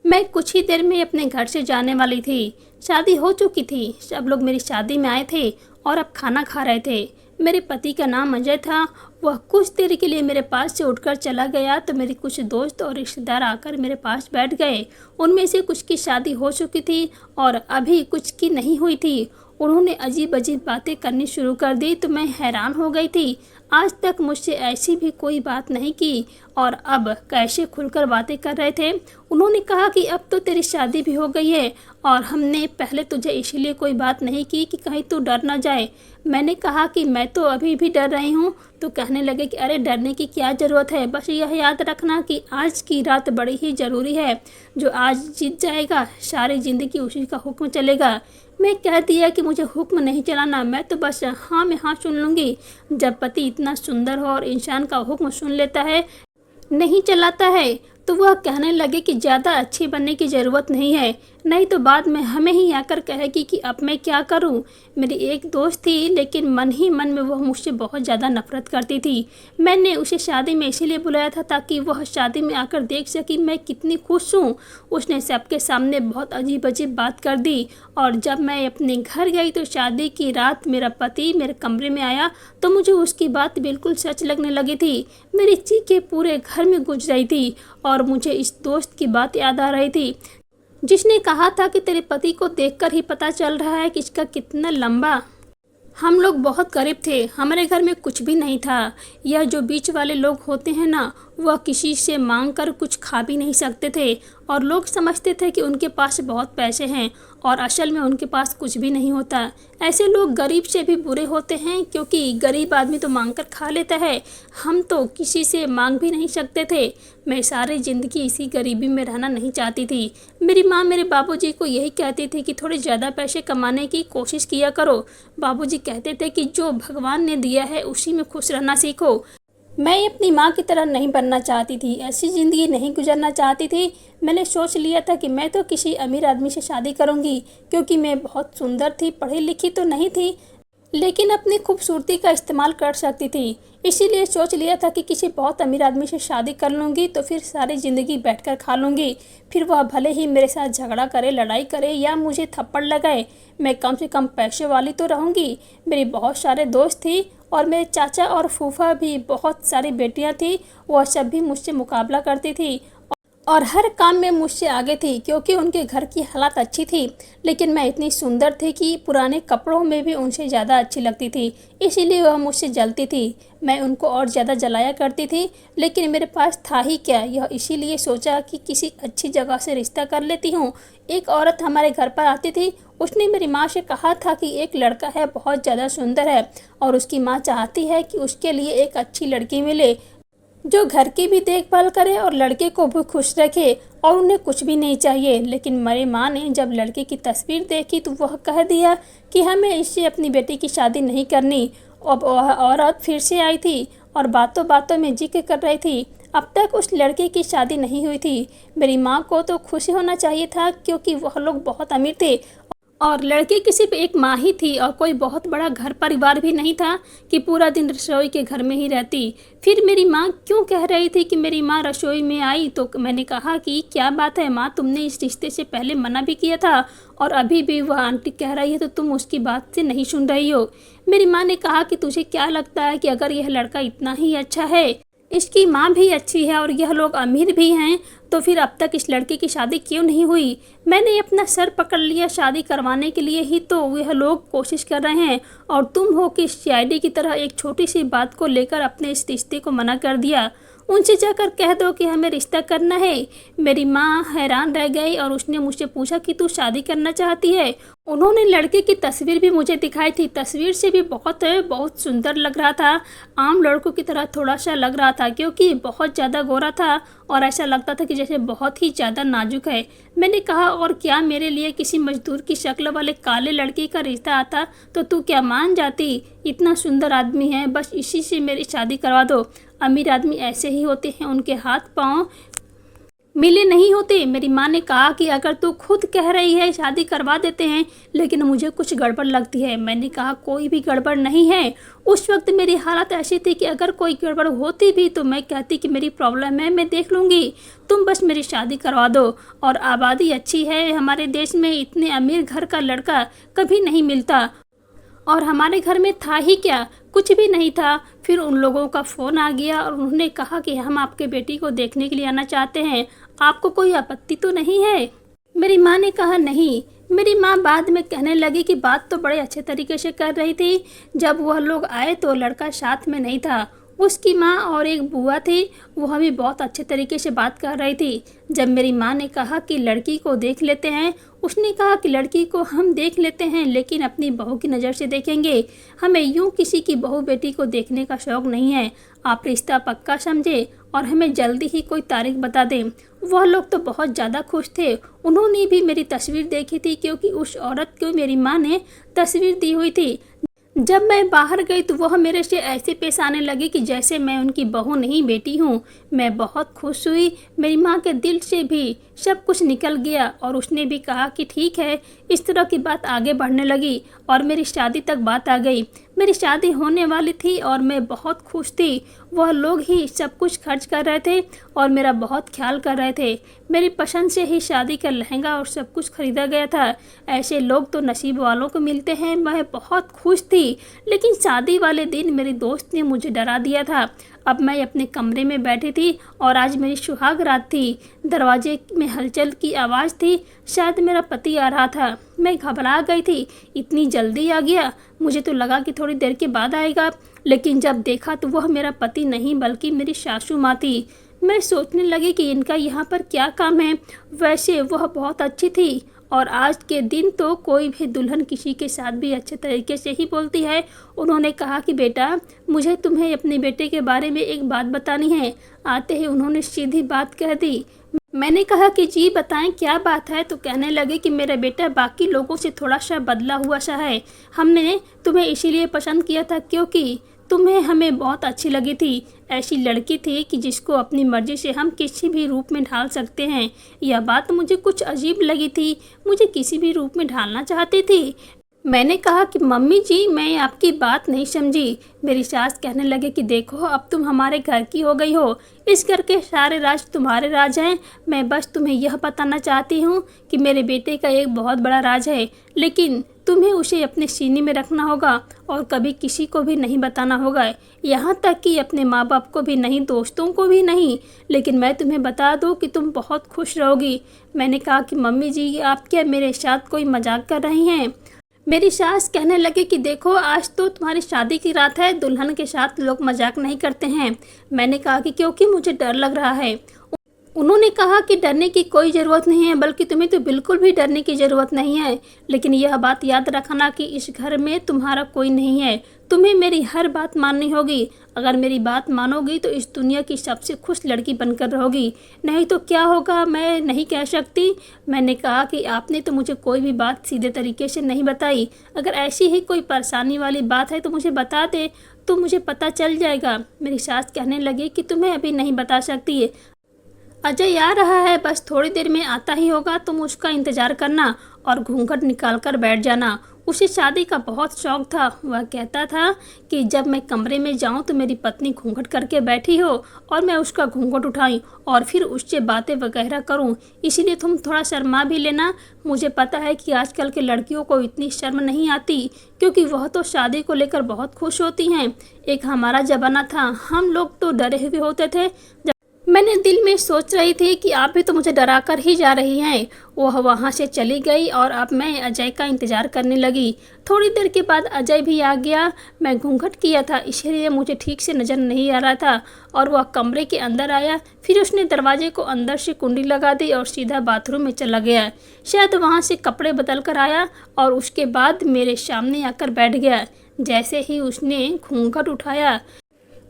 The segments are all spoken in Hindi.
मैं कुछ ही देर में अपने घर से जाने वाली थी। शादी हो चुकी थी, सब लोग मेरी शादी में आए थे और अब खाना खा रहे थे। मेरे पति का नाम अजय था। वह कुछ देर के लिए मेरे पास से उठकर चला गया तो मेरे कुछ दोस्त और रिश्तेदार आकर मेरे पास बैठ गए। उनमें से कुछ की शादी हो चुकी थी और अभी कुछ की नहीं हुई थी। उन्होंने अजीब अजीब बातें करनी शुरू कर दी तो मैं हैरान हो गई थी। आज तक मुझसे ऐसी भी कोई बात नहीं की और अब कैसे खुलकर बातें कर रहे थे। उन्होंने कहा कि अब तो तेरी शादी भी हो गई है और हमने पहले तुझे इसीलिए कोई बात नहीं की कि कहीं तू डर ना जाए। मैंने कहा कि मैं तो अभी भी डर रही हूँ। तो कहने लगे कि अरे डरने की क्या ज़रूरत है, बस यह याद रखना कि आज की रात बड़ी ही ज़रूरी है। जो आज जीत जाएगा सारी ज़िंदगी उसी का हुक्म चलेगा। मैं कह दिया कि मुझे हुक्म नहीं चलाना, मैं तो बस हाँ में हाँ सुन लूँगी। जब पति इतना सुंदर हो और इंसान का हुक्म सुन लेता है, नहीं चलाता है, तो वह कहने लगे कि ज़्यादा अच्छी बनने की ज़रूरत नहीं है, नहीं तो बाद में हमें ही आकर कहेगी कि अब मैं क्या करूं। मेरी एक दोस्त थी लेकिन मन ही मन में वह मुझसे बहुत ज़्यादा नफरत करती थी। मैंने उसे शादी में इसीलिए बुलाया था ताकि वह शादी में आकर देख सके मैं कितनी खुश हूँ। उसने सबके सामने बहुत अजीब अजीब बात कर दी और जब मैं अपने घर गई तो शादी की रात मेरा पति मेरे कमरे में आया तो मुझे उसकी बात बिल्कुल सच लगने लगी थी। मेरी चीखें पूरे घर में गूंज रही थी और मुझे इस दोस्त की बात याद आ रही थी जिसने कहा था कि तेरे पति को देखकर ही पता चल रहा है कि इसका कितना लंबा। हम लोग बहुत गरीब थे, हमारे घर में कुछ भी नहीं था। यह जो बीच वाले लोग होते हैं ना, वह किसी से मांग कर कुछ खा भी नहीं सकते थे और लोग समझते थे कि उनके पास बहुत पैसे हैं और असल में उनके पास कुछ भी नहीं होता। ऐसे लोग गरीब से भी बुरे होते हैं क्योंकि गरीब आदमी तो मांग कर खा लेता है, हम तो किसी से मांग भी नहीं सकते थे। मैं सारी ज़िंदगी इसी गरीबी में रहना नहीं चाहती थी। मेरी माँ मेरे बाबूजी को यही कहती थी कि थोड़े ज़्यादा पैसे कमाने की कोशिश किया करो। बाबूजी कहते थे कि जो भगवान ने दिया है उसी में खुश रहना सीखो। मैं अपनी माँ की तरह नहीं बनना चाहती थी, ऐसी ज़िंदगी नहीं गुजरना चाहती थी। मैंने सोच लिया था कि मैं तो किसी अमीर आदमी से शादी करूँगी क्योंकि मैं बहुत सुंदर थी, पढ़ी लिखी तो नहीं थी लेकिन अपनी खूबसूरती का इस्तेमाल कर सकती थी। इसीलिए सोच लिया था कि किसी बहुत अमीर आदमी से शादी कर लूँगी तो फिर सारी ज़िंदगी बैठकर खा लूँगी। फिर वह भले ही मेरे साथ झगड़ा करे, लड़ाई करे या मुझे थप्पड़ लगाए, मैं कम से कम पैसे वाली तो रहूँगी। मेरी बहुत सारे दोस्त थी और मेरे चाचा और फूफा भी बहुत सारी बेटियाँ थी, वह सब भी मुझसे मुकाबला करती थी और हर काम में मुझसे आगे थी क्योंकि उनके घर की हालत अच्छी थी। लेकिन मैं इतनी सुंदर थी कि पुराने कपड़ों में भी उनसे ज़्यादा अच्छी लगती थी, इसीलिए वह मुझसे जलती थी। मैं उनको और ज़्यादा जलाया करती थी लेकिन मेरे पास था ही क्या, यह इसीलिए सोचा कि किसी अच्छी जगह से रिश्ता कर लेती हूँ। एक औरत हमारे घर पर आती थी, उसने मेरी माँ से कहा था कि एक लड़का है बहुत ज़्यादा सुंदर है और उसकी माँ चाहती है कि उसके लिए एक अच्छी लड़की मिले जो घर की भी देखभाल करे और लड़के को भी खुश रखे और उन्हें कुछ भी नहीं चाहिए। लेकिन मेरी माँ ने जब लड़के की तस्वीर देखी तो वह कह दिया कि हमें इससे अपनी बेटी की शादी नहीं करनी। अब वह औरत फिर से आई थी और बातों बातों में जिक्र कर रही थी। अब तक उस लड़के की शादी नहीं हुई थी। मेरी माँ को तो खुशी होना चाहिए था क्योंकि वह लोग बहुत अमीर थे और लड़के की सिर्फ एक माँ ही थी और कोई बहुत बड़ा घर परिवार भी नहीं था कि पूरा दिन रसोई के घर में ही रहती। फिर मेरी माँ क्यों कह रही थी कि मेरी माँ रसोई में आई तो मैंने कहा कि क्या बात है माँ, तुमने इस रिश्ते से पहले मना भी किया था और अभी भी वह आंटी कह रही है तो तुम उसकी बात से नहीं सुन रही हो। मेरी माँ ने कहा कि तुझे क्या लगता है कि अगर यह लड़का इतना ही अच्छा है, इसकी माँ भी अच्छी है और यह लोग अमीर भी हैं, तो फिर अब तक इस लड़के की शादी क्यों नहीं हुई। मैंने अपना सर पकड़ लिया, शादी करवाने के लिए ही तो यह लोग कोशिश कर रहे हैं और तुम हो कि सीआईडी की तरह एक छोटी सी बात को लेकर अपने इस रिश्ते को मना कर दिया। उनसे जाकर कह दो कि हमें रिश्ता करना है। मेरी माँ हैरान रह गई और उसने मुझसे पूछा कि तू शादी करना चाहती है। उन्होंने लड़के की तस्वीर भी मुझे दिखाई थी, तस्वीर से भी बहुत सुंदर लग रहा था, आम लड़कों की तरह थोड़ा सा लग रहा था क्योंकि बहुत ज़्यादा गोरा था और ऐसा लगता था कि जैसे बहुत ही ज़्यादा नाजुक है। मैंने कहा और क्या मेरे लिए किसी मजदूर की शक्ल वाले काले लड़के का रिश्ता आता तो तू क्या मान जाती। इतना सुंदर आदमी है, बस इसी से मेरी शादी करवा दो। अमीर आदमी ऐसे ही होते हैं, उनके हाथ पाँव मिले नहीं होते। मेरी माँ ने कहा कि अगर तू खुद कह रही है शादी करवा देते हैं, लेकिन मुझे कुछ गड़बड़ लगती है। मैंने कहा कोई भी गड़बड़ नहीं है। उस वक्त मेरी हालत ऐसी थी कि अगर कोई गड़बड़ होती भी तो मैं कहती कि मेरी प्रॉब्लम है, मैं देख लूँगी, तुम बस मेरी शादी करवा दो। और आबादी अच्छी है हमारे देश में, इतने अमीर घर का लड़का कभी नहीं मिलता। और हमारे घर में था ही क्या, कुछ भी नहीं था। फिर उन लोगों का फ़ोन आ गया और उन्होंने कहा कि हम आपके बेटी को देखने के लिए आना चाहते हैं, आपको कोई आपत्ति तो नहीं है। मेरी माँ ने कहा नहीं। मेरी माँ बाद में कहने लगी कि बात तो बड़े अच्छे तरीके से कर रही थी। जब वह लोग आए तो लड़का साथ में नहीं था। उसकी माँ और एक बुआ थी, वह भी बहुत अच्छे तरीके से बात कर रही थी। जब मेरी माँ ने कहा कि लड़की को देख लेते हैं, उसने कहा कि लड़की को हम देख लेते हैं लेकिन अपनी बहू की नज़र से देखेंगे, हमें यूं किसी की बहू बेटी को देखने का शौक़ नहीं है। आप रिश्ता पक्का समझे और हमें जल्दी ही कोई तारीख बता दें। वह लोग तो बहुत ज़्यादा खुश थे। उन्होंने भी मेरी तस्वीर देखी थी क्योंकि उस औरत को मेरी माँ ने तस्वीर दी हुई थी। जब मैं बाहर गई तो वह मेरे से ऐसे पेश आने लगी कि जैसे मैं उनकी बहू नहीं बेटी हूँ। मैं बहुत खुश हुई। मेरी माँ के दिल से भी सब कुछ निकल गया और उसने भी कहा कि ठीक है। इस तरह की बात आगे बढ़ने लगी और मेरी शादी तक बात आ गई। मेरी शादी होने वाली थी और मैं बहुत खुश थी। वह लोग ही सब कुछ खर्च कर रहे थे और मेरा बहुत ख्याल कर रहे थे। मेरी पसंद से ही शादी का लहंगा और सब कुछ खरीदा गया था। ऐसे लोग तो नसीब वालों को मिलते हैं। मैं बहुत खुश थी, लेकिन शादी वाले दिन मेरी दोस्त ने मुझे डरा दिया था। अब मैं अपने कमरे में बैठी थी और आज मेरी सुहाग रात थी। दरवाजे में हलचल की आवाज़ थी, शायद मेरा पति आ रहा था। मैं घबरा गई थी, इतनी जल्दी आ गया। मुझे तो लगा कि थोड़ी देर के बाद आएगा, लेकिन जब देखा तो वह मेरा पति नहीं बल्कि मेरी सासू माँ थी। मैं सोचने लगी कि इनका यहाँ पर क्या काम है। वैसे वह बहुत अच्छी थी और आज के दिन तो कोई भी दुल्हन किसी के साथ भी अच्छे तरीके से ही बोलती है। उन्होंने कहा कि बेटा, मुझे तुम्हें अपने बेटे के बारे में एक बात बतानी है। आते ही उन्होंने सीधी बात कह दी। मैंने कहा कि जी बताएं, क्या बात है। तो कहने लगे कि मेरा बेटा बाकी लोगों से थोड़ा सा बदला हुआ सा है। हमने तुम्हें इसीलिए पसंद किया था क्योंकि तुम्हें हमें बहुत अच्छी लगी थी। ऐसी लड़की थी कि जिसको अपनी मर्जी से हम किसी भी रूप में ढाल सकते हैं। यह बात मुझे कुछ अजीब लगी थी। मुझे किसी भी रूप में ढालना चाहती थी। मैंने कहा कि मम्मी जी, मैं आपकी बात नहीं समझी। मेरी सास कहने लगे कि देखो, अब तुम हमारे घर की हो गई हो। इस घर के सारे राज तुम्हारे राज हैं। मैं बस तुम्हें यह बताना चाहती हूँ कि मेरे बेटे का एक बहुत बड़ा राज है, लेकिन तुम्हें उसे अपने सीने में रखना होगा और कभी किसी को भी नहीं बताना होगा, यहाँ तक कि अपने माँ बाप को भी नहीं, दोस्तों को भी नहीं। लेकिन मैं तुम्हें बता दूँ कि तुम बहुत खुश रहोगी। मैंने कहा कि मम्मी जी, आप क्या मेरे साथ कोई मजाक कर रही हैं। मेरी सास कहने लगे कि देखो, आज तो तुम्हारी शादी की रात है, दुल्हन के साथ लोग मजाक नहीं करते हैं। मैंने कहा कि क्योंकि मुझे डर लग रहा है। उन्होंने कहा कि डरने की कोई ज़रूरत नहीं है, बल्कि तुम्हें तो बिल्कुल भी डरने की ज़रूरत नहीं है। लेकिन यह बात याद रखना कि इस घर में तुम्हारा कोई नहीं है। तुम्हें मेरी हर बात माननी होगी। अगर मेरी बात मानोगी तो इस दुनिया की सबसे खुश लड़की बनकर रहोगी, नहीं तो क्या होगा मैं नहीं कह सकती। मैंने कहा कि आपने तो मुझे कोई भी बात सीधे तरीके से नहीं बताई। अगर ऐसी ही कोई परेशानी वाली बात है तो मुझे बता दे, तो मुझे पता चल जाएगा। मेरी सास कहने लगी कि तुम्हें अभी नहीं बता सकती। अजय आ रहा है, बस थोड़ी देर में आता ही होगा, तुम उसका इंतज़ार करना और घूंघट निकाल कर बैठ जाना। उसे शादी का बहुत शौक़ था। वह कहता था कि जब मैं कमरे में जाऊं तो मेरी पत्नी घूंघट करके बैठी हो और मैं उसका घूंघट उठाऊं और फिर उससे बातें वगैरह करूं। इसीलिए तुम थोड़ा शर्मा भी लेना। मुझे पता है कि आजकल के लड़कियों को इतनी शर्म नहीं आती, क्योंकि वह तो शादी को लेकर बहुत खुश होती हैं। एक हमारा ज़माना था, हम लोग तो डरे हुए होते थे। मैंने दिल में सोच रही थी कि आप भी तो मुझे डरा कर ही जा रही हैं। वह वहाँ से चली गई और अब मैं अजय का इंतज़ार करने लगी। थोड़ी देर के बाद अजय भी आ गया। मैं घूंघट किया था, इसलिए मुझे ठीक से नज़र नहीं आ रहा था और वह कमरे के अंदर आया। फिर उसने दरवाजे को अंदर से कुंडी लगा दी और सीधा बाथरूम में चला गया। शायद वहाँ से कपड़े बदल कर आया और उसके बाद मेरे सामने आकर बैठ गया। जैसे ही उसने घूंघट उठाया,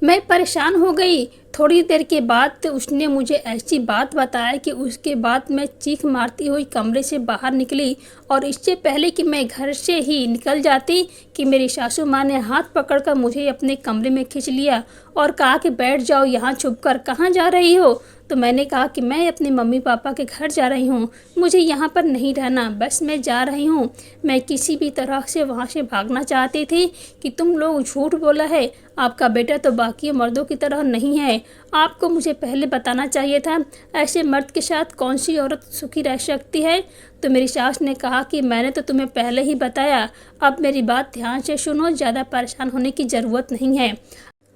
मैं परेशान हो गई। थोड़ी देर के बाद उसने मुझे ऐसी बात बताया कि उसके बाद मैं चीख मारती हुई कमरे से बाहर निकली, और इससे पहले कि मैं घर से ही निकल जाती कि मेरी सासू माँ ने हाथ पकड़कर मुझे अपने कमरे में खींच लिया और कहा कि बैठ जाओ यहाँ छुपकर, कहाँ जा रही हो। तो मैंने कहा कि मैं अपने मम्मी पापा के घर जा रही हूँ, मुझे यहाँ पर नहीं रहना, बस मैं जा रही हूँ। मैं किसी भी तरह से वहाँ से भागना चाहती थी कि तुम लोग झूठ बोला है, आपका बेटा तो बाकी मर्दों की तरह नहीं है, आपको मुझे पहले बताना चाहिए था। ऐसे मर्द के साथ कौन सी औरत सुखी रह सकती है। तो मेरी सास ने कहा कि मैंने तो तुम्हें पहले ही बताया, अब मेरी बात ध्यान से सुनो, ज़्यादा परेशान होने की ज़रूरत नहीं है।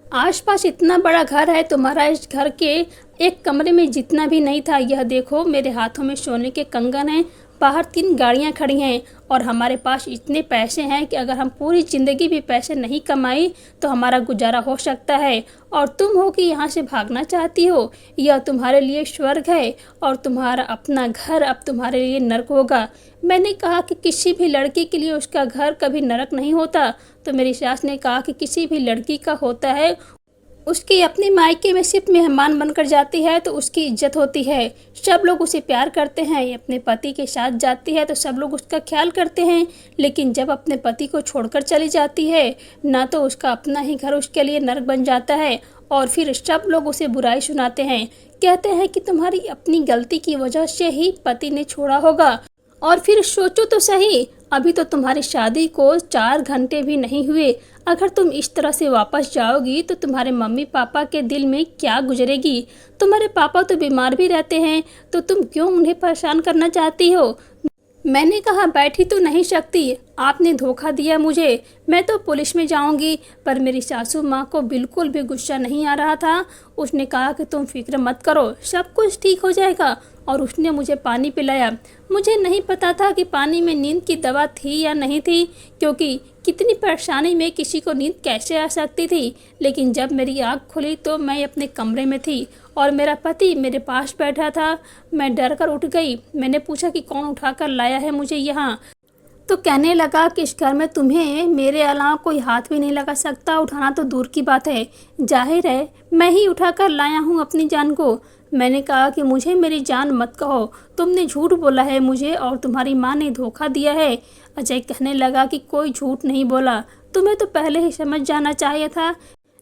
आसपास इतना बड़ा घर है, तुम्हारा इस घर के एक कमरे में जितना भी नहीं था। यह देखो, मेरे हाथों में सोने के कंगन हैं, बाहर 3 गाड़ियां खड़ी हैं, और हमारे पास इतने पैसे हैं कि अगर हम पूरी ज़िंदगी भी पैसे नहीं कमाई तो हमारा गुजारा हो सकता है। और तुम हो कि यहाँ से भागना चाहती हो। यह तुम्हारे लिए स्वर्ग है और तुम्हारा अपना घर अब तुम्हारे लिए नरक होगा। मैंने कहा कि किसी भी लड़की के लिए उसका घर कभी नरक नहीं होता। तो मेरी सास ने कहा कि किसी भी लड़की का होता है, उसकी अपने मायके में सिर्फ मेहमान बनकर जाती है तो उसकी इज्जत होती है, सब लोग उसे प्यार करते हैं। अपने पति के साथ जाती है तो सब लोग उसका ख्याल करते हैं, लेकिन जब अपने पति को छोड़कर चली जाती है ना, तो उसका अपना ही घर उसके लिए नरक बन जाता है, और फिर सब लोग उसे बुराई सुनाते हैं, कहते हैं कि तुम्हारी अपनी गलती की वजह से ही पति ने छोड़ा होगा। और फिर सोचो तो सही, अभी तो तुम्हारी शादी को 4 घंटे भी नहीं हुए, अगर तुम इस तरह से वापस जाओगी तो तुम्हारे मम्मी पापा के दिल में क्या गुजरेगी। तुम्हारे पापा तो बीमार भी रहते हैं, तो तुम क्यों उन्हें परेशान करना चाहती हो। मैंने कहा बैठ ही तो नहीं सकती, आपने धोखा दिया मुझे, मैं तो पुलिस में जाऊंगी। पर मेरी सासू माँ को बिल्कुल भी गुस्सा नहीं आ रहा था। उसने कहा कि तुम फिक्र मत करो, सब कुछ ठीक हो जाएगा, और उसने मुझे पानी पिलाया। मुझे नहीं पता था कि पानी में नींद की दवा थी या नहीं थी, क्योंकि कितनी परेशानी में किसी को नींद कैसे आ सकती थी। लेकिन जब मेरी आँख खुली तो मैं अपने कमरे में थी और मेरा पति मेरे पास बैठा था। मैं डर कर उठ गई। मैंने पूछा कि कौन उठाकर लाया है मुझे यहाँ। तो कहने लगा कि इस घर में तुम्हें मेरे अलावा कोई हाथ भी नहीं लगा सकता, उठाना तो दूर की बात है, जाहिर है मैं ही उठाकर लाया हूँ अपनी जान को। मैंने कहा कि मुझे मेरी जान मत कहो, तुमने झूठ बोला है मुझे और तुम्हारी माँ ने धोखा दिया है। अजय कहने लगा कि कोई झूठ नहीं बोला, तुम्हें तो पहले ही समझ जाना चाहिए था,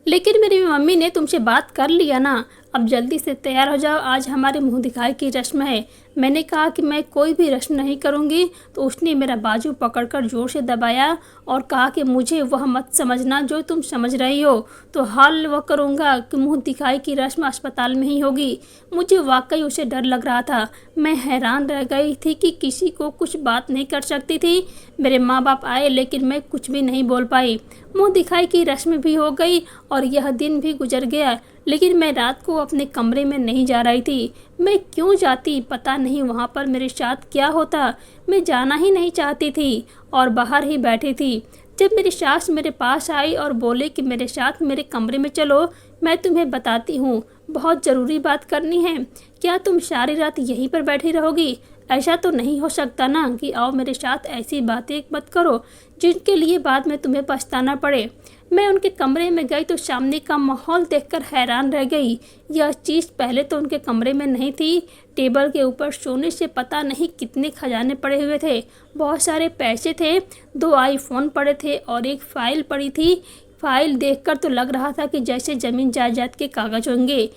लेकिन मेरी मम्मी ने तुमसे बात कर लिया ना, अब जल्दी से तैयार हो जाओ, आज हमारे मुंह दिखाई की रस्म है। मैंने कहा कि मैं कोई भी रस्म नहीं करूंगी। तो उसने मेरा बाजू पकड़कर जोर से दबाया और कहा कि मुझे वह मत समझना जो तुम समझ रही हो, तो हाल वह करूंगा कि मुंह दिखाई की रस्म अस्पताल में ही होगी। मुझे वाकई उसे डर लग रहा था। मैं हैरान रह गई थी कि किसी को कुछ बात नहीं कर सकती थी। मेरे माँ बाप आए लेकिन मैं कुछ भी नहीं बोल पाई। मुंह दिखाई की रस्म भी हो गई और यह दिन भी गुजर गया, लेकिन मैं रात को अपने कमरे में नहीं जा रही थी। मैं क्यों जाती पता नहीं, वहाँ पर मेरे साथ क्या होता। मैं जाना ही नहीं चाहती थी और बाहर ही बैठी थी। जब मेरी सास मेरे पास आई और बोले कि मेरे साथ मेरे कमरे में चलो, मैं तुम्हें बताती हूँ, बहुत ज़रूरी बात करनी है। क्या तुम सारी रात यहीं पर बैठी रहोगी? ऐसा तो नहीं हो सकता ना कि आओ मेरे साथ, ऐसी बातें मत करो जिनके लिए बाद में तुम्हें पछताना पड़े। मैं उनके कमरे में गई तो सामने का माहौल देखकर हैरान रह गई। यह चीज़ पहले तो उनके कमरे में नहीं थी। टेबल के ऊपर सोने से पता नहीं कितने खजाने पड़े हुए थे, बहुत सारे पैसे थे, 2 आईफोन पड़े थे और एक फ़ाइल पड़ी थी। फाइल देखकर तो लग रहा था कि जैसे ज़मीन जायदाद के कागज होंगे।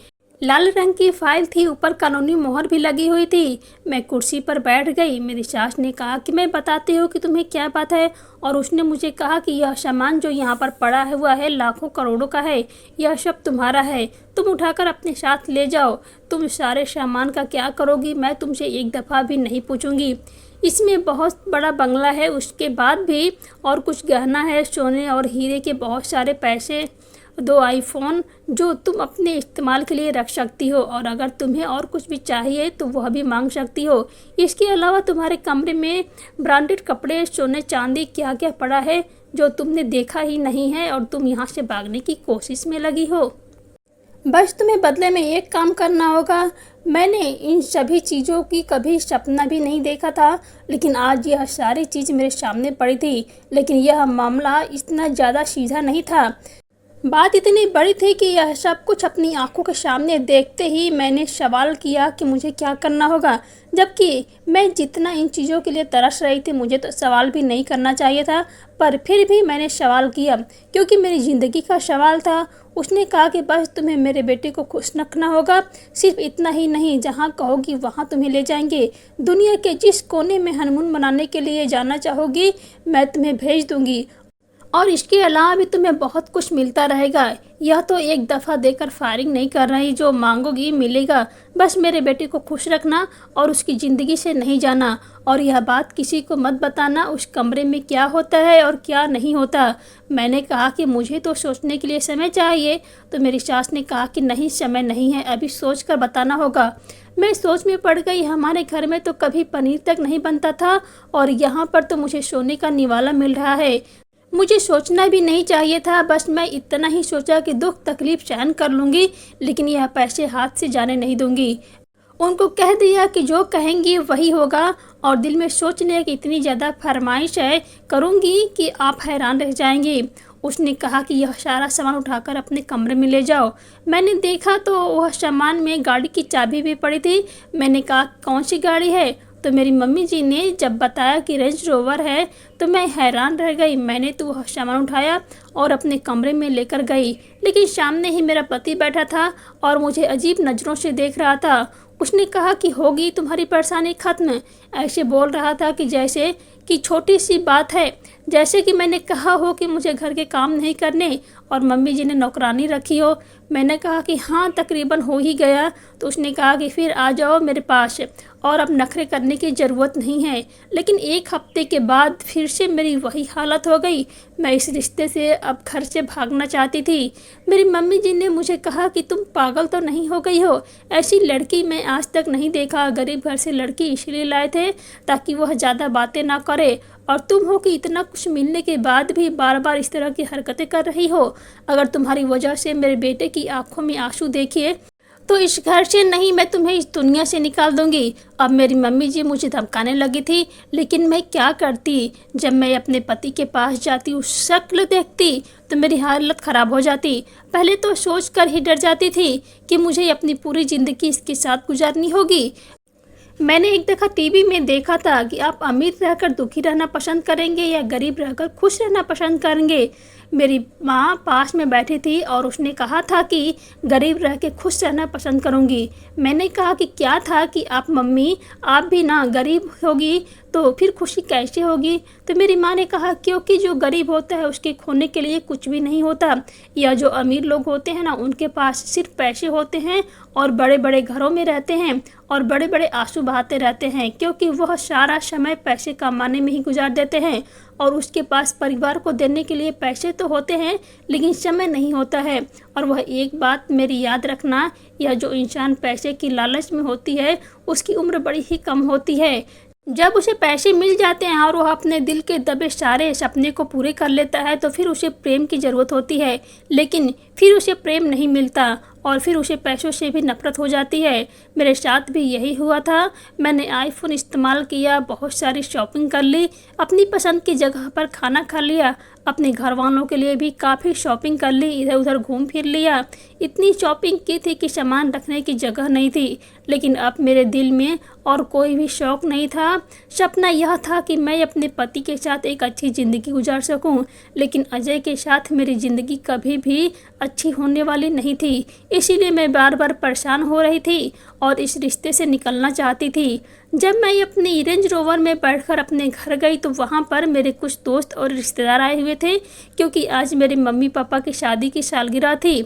लाल रंग की फाइल थी, ऊपर कानूनी मोहर भी लगी हुई थी। मैं कुर्सी पर बैठ गई। मेरी सास ने कहा कि मैं बताती हूँ कि तुम्हें क्या बात है, और उसने मुझे कहा कि यह सामान जो यहाँ पर पड़ा हुआ है लाखों करोड़ों का है, यह सब तुम्हारा है, तुम उठाकर अपने साथ ले जाओ। तुम सारे सामान का क्या करोगी मैं तुमसे एक दफ़ा भी नहीं पूछूंगी। इसमें बहुत बड़ा बंगला है, उसके बाद भी और कुछ गहना है, सोने और हीरे के बहुत सारे पैसे, 2 आईफोन जो तुम अपने इस्तेमाल के लिए रख सकती हो, और अगर तुम्हें और कुछ भी चाहिए तो वह भी मांग सकती हो। इसके अलावा तुम्हारे कमरे में ब्रांडेड कपड़े, सोने चांदी क्या क्या पड़ा है जो तुमने देखा ही नहीं है, और तुम यहाँ से भागने की कोशिश में लगी हो। बस तुम्हें बदले में एक काम करना होगा। मैंने इन सभी चीज़ों की कभी सपना भी नहीं देखा था, लेकिन आज यह सारी चीज़ मेरे सामने पड़ी थी। लेकिन यह मामला इतना ज़्यादा सीधा नहीं था। बात इतनी बड़ी थी कि यह सब कुछ अपनी आंखों के सामने देखते ही मैंने सवाल किया कि मुझे क्या करना होगा, जबकि मैं जितना इन चीज़ों के लिए तरस रही थी मुझे तो सवाल भी नहीं करना चाहिए था, पर फिर भी मैंने सवाल किया क्योंकि मेरी ज़िंदगी का सवाल था। उसने कहा कि बस तुम्हें मेरे बेटे को खुश रखना होगा, सिर्फ इतना ही नहीं, जहाँ कहोगी वहाँ तुम्हें ले जाएंगे। दुनिया के जिस कोने में हनीमून मनाने के लिए जाना चाहोगी मैं तुम्हें भेज दूँगी, और इसके अलावा भी तुम्हें बहुत कुछ मिलता रहेगा। यह तो एक दफ़ा देकर फायरिंग नहीं कर रही, जो मांगोगी मिलेगा। बस मेरे बेटे को खुश रखना और उसकी ज़िंदगी से नहीं जाना, और यह बात किसी को मत बताना उस कमरे में क्या होता है और क्या नहीं होता। मैंने कहा कि मुझे तो सोचने के लिए समय चाहिए, तो मेरी सास ने कहा कि नहीं, समय नहीं है, अभी सोच कर बताना होगा। मैं सोच में पड़ गई। हमारे घर में तो कभी पनीर तक नहीं बनता था और यहाँ पर तो मुझे सोने का निवाला मिल रहा है। मुझे सोचना भी नहीं चाहिए था, बस मैं इतना ही सोचा कि दुख तकलीफ सहन कर लूँगी, लेकिन यह पैसे हाथ से जाने नहीं दूँगी। उनको कह दिया कि जो कहेंगी वही होगा, और दिल में सोच लिया कि इतनी ज़्यादा फरमाइश है करूँगी कि आप हैरान रह जाएंगी। उसने कहा कि यह सारा सामान उठाकर अपने कमरे में ले जाओ। मैंने देखा तो वह सामान में गाड़ी की चाबी भी पड़ी थी। मैंने कहा कौन सी गाड़ी है, तो मेरी मम्मी जी ने जब बताया कि रेंज रोवर है तो मैं हैरान रह गई। मैंने तो वह सामान उठाया और अपने कमरे में लेकर गई, लेकिन सामने ही मेरा पति बैठा था और मुझे अजीब नज़रों से देख रहा था। उसने कहा कि होगी तुम्हारी परेशानी ख़त्म, ऐसे बोल रहा था कि जैसे कि छोटी सी बात है, जैसे कि मैंने कहा हो कि मुझे घर के काम नहीं करने और मम्मी जी ने नौकरानी रखी हो। मैंने कहा कि हाँ, तकरीबन हो ही गया। तो उसने कहा कि फिर आ जाओ मेरे पास, और अब नखरे करने की ज़रूरत नहीं है। लेकिन एक हफ्ते के बाद फिर से मेरी वही हालत हो गई। मैं इस रिश्ते से अब घर से भागना चाहती थी। मेरी मम्मी जी ने मुझे कहा कि तुम पागल तो नहीं हो गई हो, ऐसी लड़की मैं आज तक नहीं देखा। गरीब घर से लड़की इसलिए लाए थे ताकि वह ज़्यादा बातें ना करे, और तुम हो कि इतना कुछ मिलने के बाद भी बार बार इस तरह की हरकतें कर रही हो। अगर तुम्हारी वजह से मेरे बेटे की आंखों में आंसू देखिए तो इस घर से नहीं, मैं तुम्हें इस दुनिया से निकाल दूंगी। अब मेरी मम्मी जी मुझे धमकाने लगी थी, लेकिन मैं क्या करती। जब मैं अपने पति के पास जाती, उस शक्ल देखती तो मेरी हालत ख़राब हो जाती। पहले तो सोच कर ही डर जाती थी कि मुझे अपनी पूरी ज़िंदगी इसके साथ गुजारनी होगी। मैंने एक दफ़ा टीवी में देखा था कि आप अमीर रहकर दुखी रहना पसंद करेंगे या गरीब रहकर खुश रहना पसंद करेंगे। मेरी माँ पास में बैठी थी और उसने कहा था कि गरीब रह के खुश रहना पसंद करूँगी। मैंने कहा कि क्या था कि आप मम्मी, आप भी ना गरीब होगी तो फिर खुशी कैसे होगी। तो मेरी माँ ने कहा क्योंकि जो गरीब होता है उसके खोने के लिए कुछ भी नहीं होता, या जो अमीर लोग होते हैं ना उनके पास सिर्फ पैसे होते हैं और बड़े बड़े घरों में रहते हैं और बड़े बड़े आंसू बहाते रहते हैं, क्योंकि वह सारा समय पैसे कमाने में ही गुजार देते हैं और उसके पास परिवार को देने के लिए पैसे तो होते हैं लेकिन समय नहीं होता है। और वह एक बात मेरी याद रखना, यह जो इंसान पैसे की लालच में होती है उसकी उम्र बड़ी ही कम होती है। जब उसे पैसे मिल जाते हैं और वह अपने दिल के दबे सारे सपने को पूरे कर लेता है तो फिर उसे प्रेम की ज़रूरत होती है, लेकिन फिर उसे प्रेम नहीं मिलता और फिर उसे पैसों से भी नफरत हो जाती है। मेरे साथ भी यही हुआ था। मैंने आईफोन इस्तेमाल किया, बहुत सारी शॉपिंग कर ली, अपनी पसंद की जगह पर खाना खा लिया, अपने घर वालों के लिए भी काफ़ी शॉपिंग कर ली, इधर उधर घूम फिर लिया। इतनी शॉपिंग की थी कि सामान रखने की जगह नहीं थी, लेकिन अब मेरे दिल में और कोई भी शौक़ नहीं था। सपना यह था कि मैं अपने पति के साथ एक अच्छी ज़िंदगी गुजार सकूं, लेकिन अजय के साथ मेरी ज़िंदगी कभी भी अच्छी होने वाली नहीं थी। इसीलिए मैं बार बार परेशान हो रही थी और इस रिश्ते से निकलना चाहती थी। जब मैं अपनी रेंज रोवर में बैठकर अपने घर गई तो वहाँ पर मेरे कुछ दोस्त और रिश्तेदार आए हुए थे, क्योंकि आज मेरे मम्मी पापा की शादी की सालगिरह थी।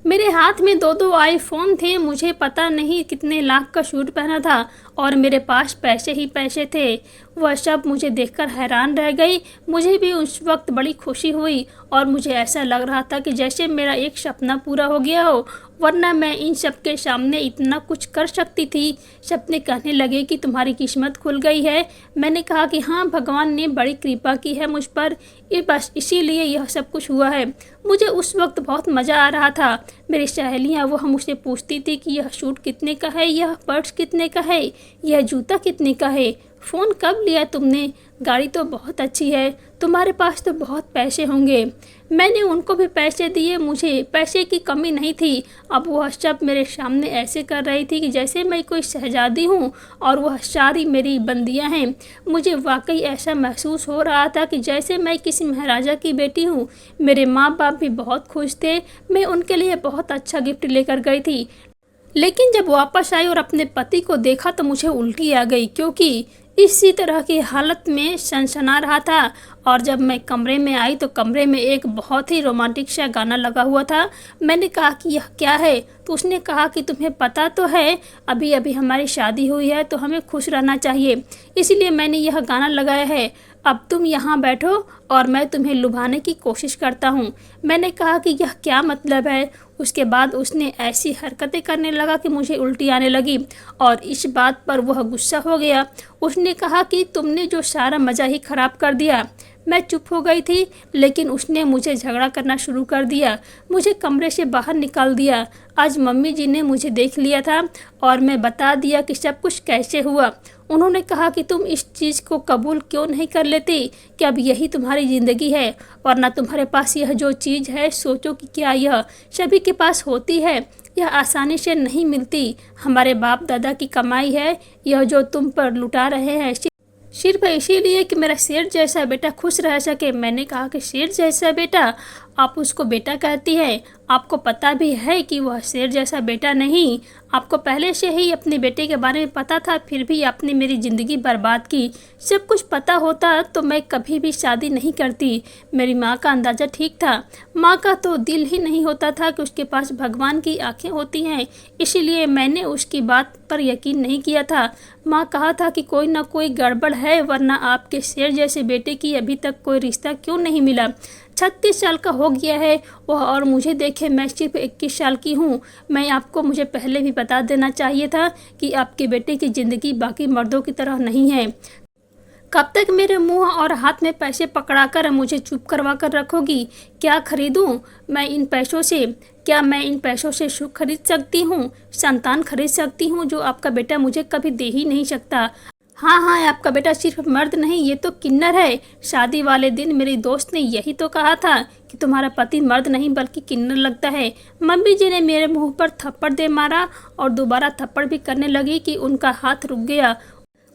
मेरे हाथ में दो दो आईफोन थे, मुझे पता नहीं कितने लाख का सूट पहना था और मेरे पास पैसे ही पैसे थे। वह सब मुझे देखकर हैरान रह गई। मुझे भी उस वक्त बड़ी खुशी हुई और मुझे ऐसा लग रहा था कि जैसे मेरा एक सपना पूरा हो गया हो, वरना मैं इन सब के सामने इतना कुछ कर सकती थी। सपने कहने लगे कि तुम्हारी किस्मत खुल गई है। मैंने कहा कि हाँ, भगवान ने बड़ी कृपा की है मुझ पर, ये बस इसीलिए यह सब कुछ हुआ है। मुझे उस वक्त बहुत मज़ा आ रहा था। मेरी सहेलियाँ वह मुझसे पूछती थी कि यह सूट कितने का है, यह पर्स कितने का है, यह जूता कितने का है। फ़ोन कब लिया तुमने? गाड़ी तो बहुत अच्छी है, तुम्हारे पास तो बहुत पैसे होंगे। मैंने उनको भी पैसे दिए, मुझे पैसे की कमी नहीं थी। अब वह सब मेरे सामने ऐसे कर रही थी कि जैसे मैं कोई शहजादी हूँ और वह सारी मेरी बंदियाँ हैं। मुझे वाकई ऐसा महसूस हो रहा था कि जैसे मैं किसी महाराजा की बेटी हूँ। मेरे माँ बाप भी बहुत खुश थे, मैं उनके लिए बहुत अच्छा गिफ्ट लेकर गई थी। लेकिन जब वापस आई और अपने पति को देखा तो मुझे उल्टी आ गई, क्योंकि इसी तरह की हालत में सनसना रहा था। और जब मैं कमरे में आई तो कमरे में एक बहुत ही रोमांटिक सा गाना लगा हुआ था। मैंने कहा कि यह क्या है? तो उसने कहा कि तुम्हें पता तो है अभी अभी हमारी शादी हुई है, तो हमें खुश रहना चाहिए, इसलिए मैंने यह गाना लगाया है। अब तुम यहाँ बैठो और मैं तुम्हें लुभाने की कोशिश करता हूँ। मैंने कहा कि यह क्या मतलब है? उसके बाद उसने ऐसी हरकतें करने लगा कि मुझे उल्टी आने लगी और इस बात पर वह गुस्सा हो गया। उसने कहा कि तुमने जो सारा मज़ा ही ख़राब कर दिया। मैं चुप हो गई थी, लेकिन उसने मुझे झगड़ा करना शुरू कर दिया, मुझे कमरे से बाहर निकाल दिया। आज मम्मी जी ने मुझे देख लिया था और मैं बता दिया कि सब कुछ कैसे हुआ। उन्होंने कहा कि तुम इस चीज़ को कबूल क्यों नहीं कर लेती कि अब यही तुम्हारी ज़िंदगी है, वरना तुम्हारे पास यह जो चीज़ है, सोचो कि क्या यह सभी के पास होती है? यह आसानी से नहीं मिलती। हमारे बाप दादा की कमाई है यह जो तुम पर लुटा रहे हैं, सिर्फ इसीलिए कि मेरा शेर जैसा बेटा खुश रह सके। मैंने कहा कि शेर जैसा बेटा? आप उसको बेटा कहती है? आपको पता भी है कि वह शेर जैसा बेटा नहीं। आपको पहले से ही अपने बेटे के बारे में पता था, फिर भी आपने मेरी ज़िंदगी बर्बाद की। सब कुछ पता होता तो मैं कभी भी शादी नहीं करती। मेरी माँ का अंदाज़ा ठीक था। माँ का तो दिल ही नहीं होता था कि उसके पास भगवान की आंखें होती हैं, इसीलिए मैंने उसकी बात पर यकीन नहीं किया था। माँ कहा था कि कोई ना कोई गड़बड़ है, वरना आपके शेर जैसे बेटे की अभी तक कोई रिश्ता क्यों नहीं मिला? 36 साल का हो गया है वह, और मुझे देखे मैं सिर्फ 21 साल की हूँ। मुझे पहले भी बता देना चाहिए था कि आपके बेटे की ज़िंदगी बाकी मर्दों की तरह नहीं है। कब तक मेरे मुंह और हाथ में पैसे पकड़ाकर मुझे चुप करवा कर रखोगी? क्या खरीदूं मैं इन पैसों से? क्या मैं इन पैसों से सुख खरीद सकती हूँ, संतान खरीद सकती हूँ, जो आपका बेटा मुझे कभी दे ही नहीं सकता? हाँ हाँ, आपका बेटा सिर्फ मर्द नहीं, ये तो किन्नर है। शादी वाले दिन मेरी दोस्त ने यही तो कहा था कि तुम्हारा पति मर्द नहीं बल्कि किन्नर लगता है। मम्मी जी ने मेरे मुंह पर थप्पड़ दे मारा और दोबारा थप्पड़ भी करने लगी कि उनका हाथ रुक गया।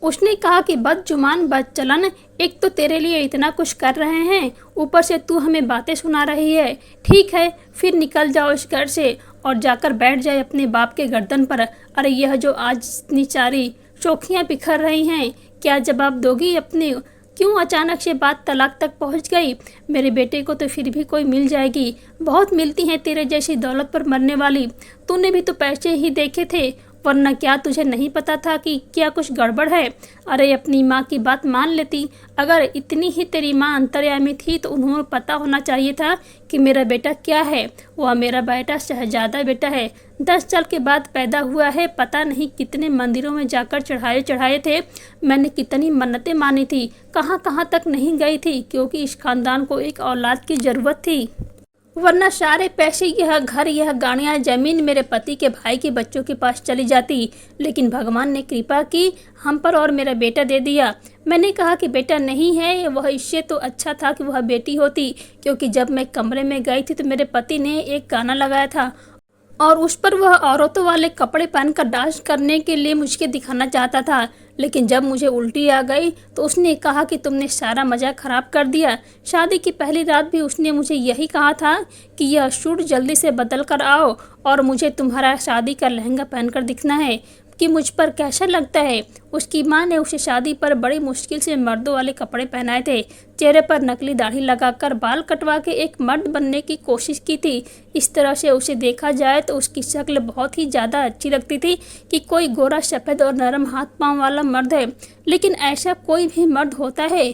उसने कहा कि बदजुबान बदचलन, एक तो तेरे लिए इतना कुछ कर रहे हैं, ऊपर से तू हमें बातें सुना रही है। ठीक है, फिर निकल जाओ इस घर से और जाकर बैठ जाए अपने बाप के गर्दन पर। अरे यह जो आज इतनी सारी चौखियाँ बिखर रही हैं, क्या जवाब दोगी अपने? क्यों अचानक से बात तलाक तक पहुंच गई? मेरे बेटे को तो फिर भी कोई मिल जाएगी, बहुत मिलती हैं तेरे जैसी दौलत पर मरने वाली। तूने भी तो पैसे ही देखे थे, वरना क्या तुझे नहीं पता था कि क्या कुछ गड़बड़ है? अरे अपनी माँ की बात मान लेती। अगर इतनी ही तेरी माँ अंतर्यामी थी तो उन्हें पता होना चाहिए था कि मेरा बेटा क्या है। वह मेरा बेटा शहजादा बेटा है, 10 साल के बाद पैदा हुआ है। पता नहीं कितने मंदिरों में जाकर चढ़ाए थे, मैंने कितनी मन्नतें मानी थी, कहाँ कहाँ तक नहीं गई थी, क्योंकि इस खानदान को एक औलाद की ज़रूरत थी। वरना सारे पैसे, यह घर, यह गाड़ियाँ, ज़मीन मेरे पति के भाई के बच्चों के पास चली जाती। लेकिन भगवान ने कृपा की हम पर और मेरा बेटा दे दिया। मैंने कहा कि बेटा नहीं है, वह इससे तो अच्छा था कि वह बेटी होती, क्योंकि जब मैं कमरे में गई थी तो मेरे पति ने एक गाना लगाया था और उस पर वह औरतों वाले कपड़े पहनकर डांस करने के लिए मुझे दिखाना चाहता था। लेकिन जब मुझे उल्टी आ गई तो उसने कहा कि तुमने सारा मज़ा ख़राब कर दिया। शादी की पहली रात भी उसने मुझे यही कहा था कि यह सूट जल्दी से बदल कर आओ और मुझे तुम्हारा शादी का लहंगा पहनकर दिखना है कि मुझ पर कैसा लगता है। उसकी माँ ने उसे शादी पर बड़ी मुश्किल से मर्दों वाले कपड़े पहनाए थे, चेहरे पर नकली दाढ़ी लगाकर बाल कटवा के एक मर्द बनने की कोशिश की थी। इस तरह से उसे देखा जाए तो उसकी शक्ल बहुत ही ज़्यादा अच्छी लगती थी कि कोई गोरा सफ़ेद और नरम हाथ पाँव वाला मर्द है। लेकिन ऐसा कोई भी मर्द होता है?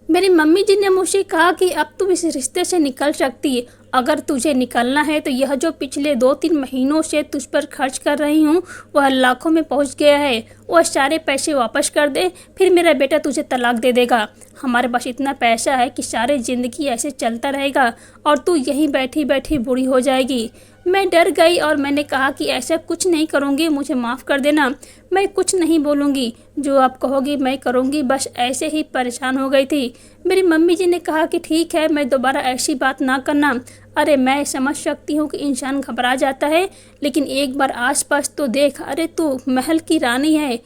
मेरी मम्मी जी ने मुझे कहा कि अब तुम इस रिश्ते से निकल सकती। अगर तुझे निकलना है तो यह जो पिछले 2-3 महीनों से तुझ पर खर्च कर रही हूँ वह लाखों में पहुँच गया है। वह सारे पैसे वापस कर दे, फिर मेरा बेटा तुझे तलाक दे देगा। हमारे पास इतना पैसा है कि सारी ज़िंदगी ऐसे चलता रहेगा और तू यहीं बैठी बैठी बूढ़ी हो जाएगी। मैं डर गई और मैंने कहा कि ऐसा कुछ नहीं करूँगी, मुझे माफ़ कर देना, मैं कुछ नहीं बोलूँगी, जो आप कहोगी मैं करूँगी, बस ऐसे ही परेशान हो गई थी। मेरी मम्मी जी ने कहा कि ठीक है, मैं दोबारा ऐसी बात ना करना। अरे मैं समझ सकती हूँ कि इंसान घबरा जाता है, लेकिन एक बार आसपास तो देख, अरे तू महल की रानी है,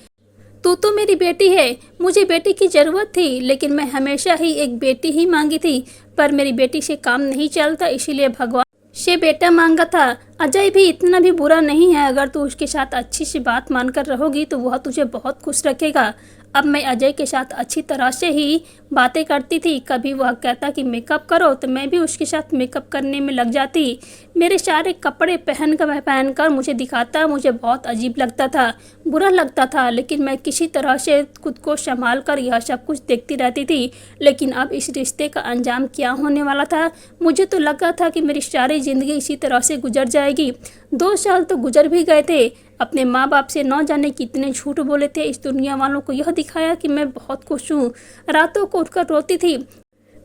तू तो मेरी बेटी है। मुझे बेटी की ज़रूरत थी, लेकिन मैं हमेशा ही एक बेटी ही मांगी थी, पर मेरी बेटी से काम नहीं चलता, इसीलिए भगवान से बेटा मांगा था। अजय भी इतना भी बुरा नहीं है, अगर तू उसके साथ अच्छी सी बात मानकर रहोगी तो वह तुझे बहुत खुश रखेगा। अब मैं अजय के साथ अच्छी तरह से ही बातें करती थी। कभी वह कहता कि मेकअप करो तो मैं भी उसके साथ मेकअप करने में लग जाती। मेरे सारे कपड़े पहनकर मुझे दिखाता, मुझे बहुत अजीब लगता था, बुरा लगता था, लेकिन मैं किसी तरह से खुद को संभाल कर यह सब कुछ देखती रहती थी। लेकिन अब इस रिश्ते का अंजाम क्या होने वाला था? मुझे तो लगा था कि मेरी सारी ज़िंदगी इसी तरह से गुजर जाएगी। 2 साल तो गुजर भी गए थे। अपने माँ बाप से न जाने कितने झूठ बोले थे, इस दुनिया वालों को यह दिखाया कि मैं बहुत खुश हूँ। रातों को उठकर रोती थी,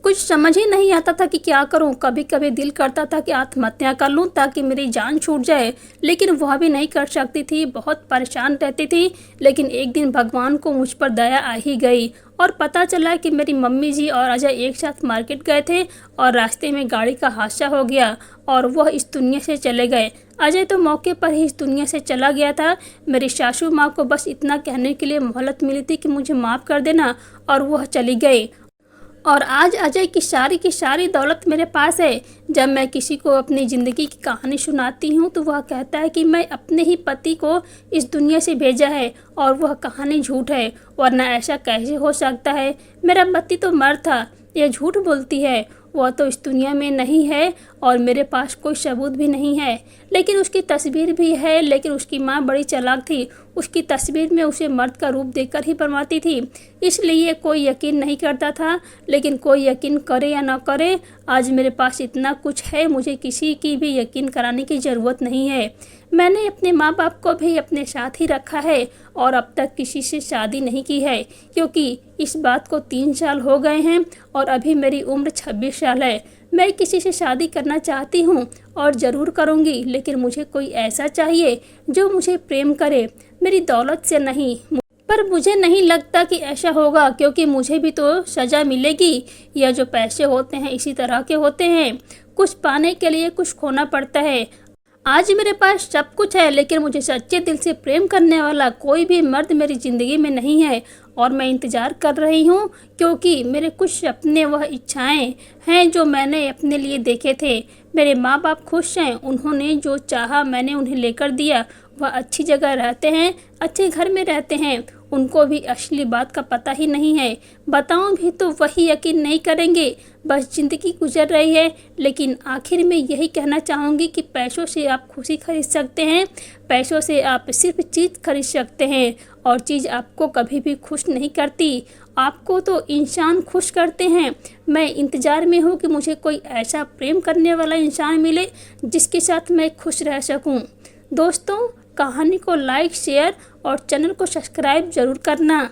कुछ समझ ही नहीं आता था कि क्या करूं। कभी कभी दिल करता था कि आत्महत्या कर लूं ताकि मेरी जान छूट जाए, लेकिन वह भी नहीं कर सकती थी, बहुत परेशान रहती थी। लेकिन एक दिन भगवान को मुझ पर दया आ ही गई और पता चला कि मेरी मम्मी जी और अजय एक साथ मार्केट गए थे और रास्ते में गाड़ी का हादसा हो गया और वह इस दुनिया से चले गए। अजय तो मौके पर ही इस दुनिया से चला गया था। मेरी सासू माँ को बस इतना कहने के लिए मोहलत मिली थी कि मुझे माफ़ कर देना, और वह चली गई। और आज अजय की सारी दौलत मेरे पास है। जब मैं किसी को अपनी ज़िंदगी की कहानी सुनाती हूँ तो वह कहता है कि मैं अपने ही पति को इस दुनिया से भेजा है और वह कहानी झूठ है, वरना ऐसा कैसे हो सकता है? मेरा पति तो मर था, यह झूठ बोलती है, वह तो इस दुनिया में नहीं है और मेरे पास कोई सबूत भी नहीं है। लेकिन उसकी तस्वीर भी है, लेकिन उसकी माँ बड़ी चालाक थी, उसकी तस्वीर में उसे मर्द का रूप देकर ही बनवाती थी, इसलिए कोई यकीन नहीं करता था। लेकिन कोई यकीन करे या न करे, आज मेरे पास इतना कुछ है, मुझे किसी की भी यकीन कराने की ज़रूरत नहीं है। मैंने अपने माँ बाप को भी अपने साथ ही रखा है और अब तक किसी से शादी नहीं की है, क्योंकि इस बात को 3 साल हो गए हैं और अभी मेरी उम्र 26 साल है। मैं किसी से शादी करना चाहती हूँ और ज़रूर करूँगी, लेकिन मुझे कोई ऐसा चाहिए जो मुझे प्रेम करे, मेरी दौलत से नहीं। पर मुझे नहीं लगता कि ऐसा होगा, क्योंकि मुझे भी तो सज़ा मिलेगी। यह जो पैसे होते हैं इसी तरह के होते हैं, कुछ पाने के लिए कुछ खोना पड़ता है। आज मेरे पास सब कुछ है, लेकिन मुझे सच्चे दिल से प्रेम करने वाला कोई भी मर्द मेरी ज़िंदगी में नहीं है और मैं इंतज़ार कर रही हूँ, क्योंकि मेरे कुछ सपने वह इच्छाएं हैं जो मैंने अपने लिए देखे थे। मेरे माँ बाप खुश हैं, उन्होंने जो चाहा मैंने उन्हें लेकर दिया। वह अच्छी जगह रहते हैं, अच्छे घर में रहते हैं, उनको भी असली बात का पता ही नहीं है। बताऊं भी तो वही यकीन नहीं करेंगे। बस ज़िंदगी गुजर रही है, लेकिन आखिर में यही कहना चाहूँगी कि पैसों से आप खुशी खरीद सकते हैं, पैसों से आप सिर्फ चीज़ खरीद सकते हैं, और चीज़ आपको कभी भी खुश नहीं करती, आपको तो इंसान खुश करते हैं। मैं इंतज़ार में हूँ कि मुझे कोई ऐसा प्रेम करने वाला इंसान मिले जिसके साथ मैं खुश रह सकूँ। दोस्तों, कहानी को लाइक, शेयर और चैनल को सब्सक्राइब ज़रूर करना।